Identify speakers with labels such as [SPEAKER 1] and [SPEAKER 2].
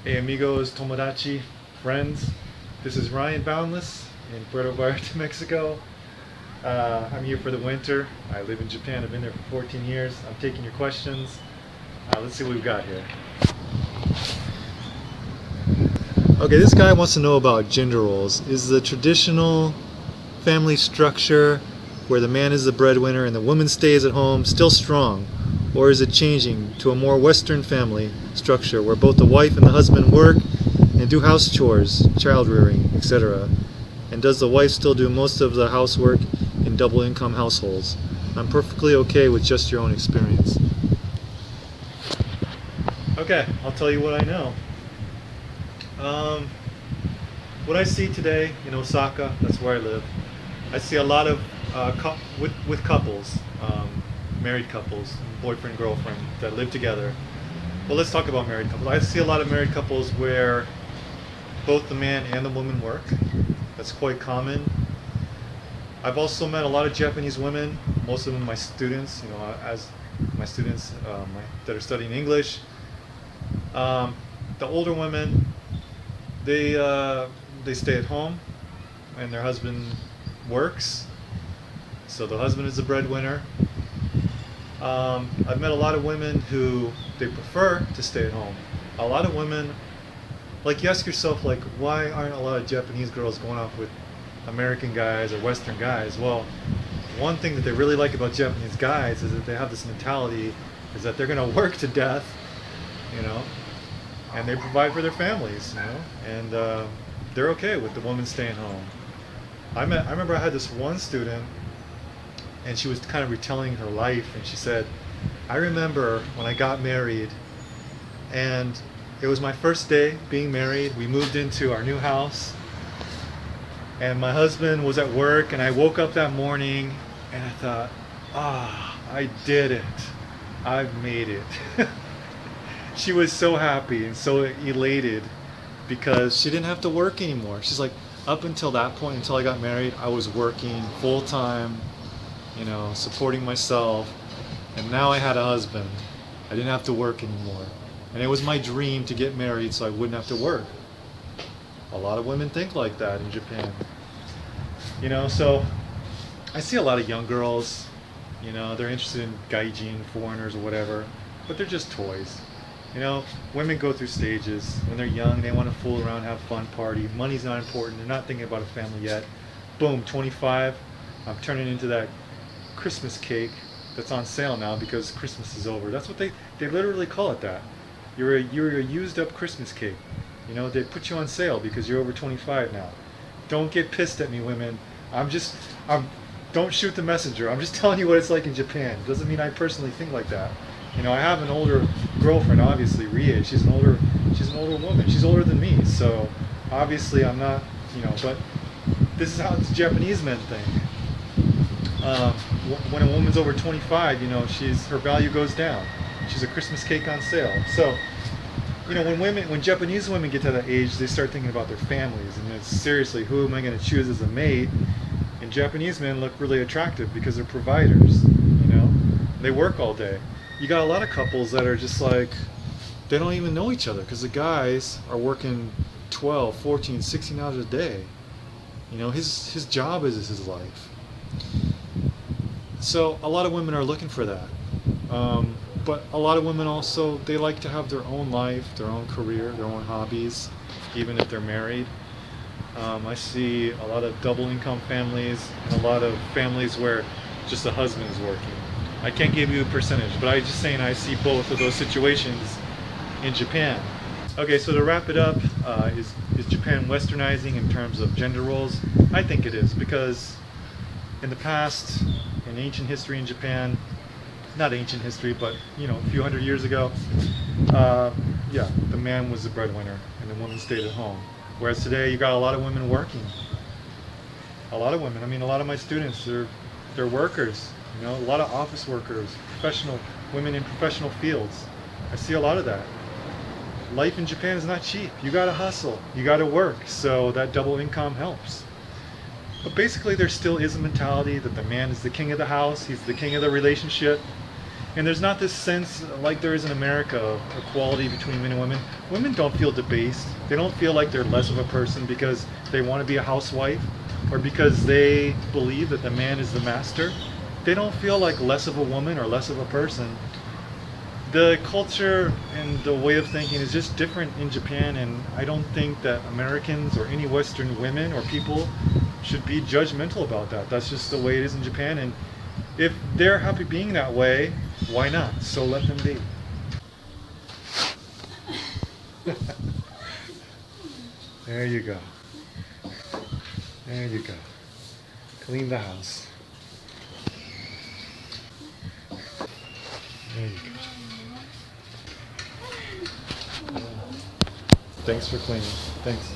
[SPEAKER 1] Hey amigos, tomodachi, friends. This is Ryan Boundless in Puerto Vallarta, Mexico. I'm here for the winter. I live in Japan. I've been there for 14 years. I'm taking your questions. Let's see what we've got here. Okay, this guy wants to know about gender roles. Is the traditional family structure where the man is the breadwinner and the woman stays at home still strong? Or is it changing to a more Western family structure where both the wife and the husband work and do house chores, child rearing, etc.? And does the wife still do most of the housework in double income households? I'm perfectly okay with just your own experience. Okay, I'll tell you what I know. What I see today in Osaka, that's where I live, I see a lot of with couples, married couples, boyfriend, girlfriend, that live together. Well, let's talk about married couples. I see a lot of married couples where both the man and the woman work. That's quite common. I've also met a lot of Japanese women, most of them my students, as my students that are studying English. The older women, they stay at home and their husband works, so the husband is the breadwinner. I've met a lot of women who they prefer to stay at home. A lot of women, like, you ask yourself, like, why aren't a lot of Japanese girls going off with American guys or Western guys? Well, one thing that they really like about Japanese guys is that they have this mentality is that they're going to work to death, and they provide for their families, and they're okay with the woman staying home. I remember I had this one student, and she was kind of retelling her life, and she said, I remember when I got married, and it was my first day being married. We moved into our new house, and my husband was at work, and I woke up that morning, and I thought, I did it. I've made it. She was so happy and so elated because she didn't have to work anymore. She's like, up until that point, until I got married, I was working full time, supporting myself, and now I had a husband. I didn't have to work anymore. And it was my dream to get married so I wouldn't have to work. A lot of women think like that in Japan. So I see a lot of young girls, they're interested in gaijin, foreigners or whatever, but they're just toys. Women go through stages. When they're young, they want to fool around, have fun, party. Money's not important. They're not thinking about a family yet. Boom, 25. I'm turning into that Christmas cake that's on sale now because Christmas is over. That's what they literally call it that. You're a used up Christmas cake. They put you on sale because you're over 25 now. Don't get pissed at me, women. Don't shoot the messenger. I'm just telling you what it's like in Japan. Doesn't mean I personally think like that. I have an older girlfriend, obviously, Rie. She's an older woman. She's older than me, so obviously I'm not, but this is how the Japanese men think. When a woman's over 25, her value goes down. She's a Christmas cake on sale. So, when Japanese women get to that age, they start thinking about their families, and it's seriously, who am I going to choose as a mate? And Japanese men look really attractive because they're providers. They work all day. You got a lot of couples that are just like, they don't even know each other because the guys are working 12, 14, 16 hours a day. His job is his life. So a lot of women are looking for that. But a lot of women also, they like to have their own life, their own career, their own hobbies, even if they're married. I see a lot of double income families and a lot of families where just the husband is working. I can't give you a percentage, but I'm just saying I see both of those situations in Japan. Okay, so to wrap it up, is Japan westernizing in terms of gender roles? I think it is, because in the past, in ancient history in Japan, not ancient history, but a few hundred years ago, the man was the breadwinner and the woman stayed at home. Whereas today, you got a lot of women working. A lot of women. A lot of my students, they're workers. A lot of office workers, women in professional fields. I see a lot of that. Life in Japan is not cheap. You gotta hustle. You gotta work. So that double income helps. But basically, there still is a mentality that the man is the king of the house. He's the king of the relationship. And there's not this sense like there is in America of equality between men and women. Women don't feel debased. They don't feel like they're less of a person because they want to be a housewife or because they believe that the man is the master. They don't feel like less of a woman or less of a person. The culture and the way of thinking is just different in Japan, and I don't think that Americans or any Western women or people should be judgmental about that. That's just the way it is in Japan, and if they're happy being that way, why not? So let them be. There you go. There you go. Clean the house. There you go. Thanks for cleaning. Thanks.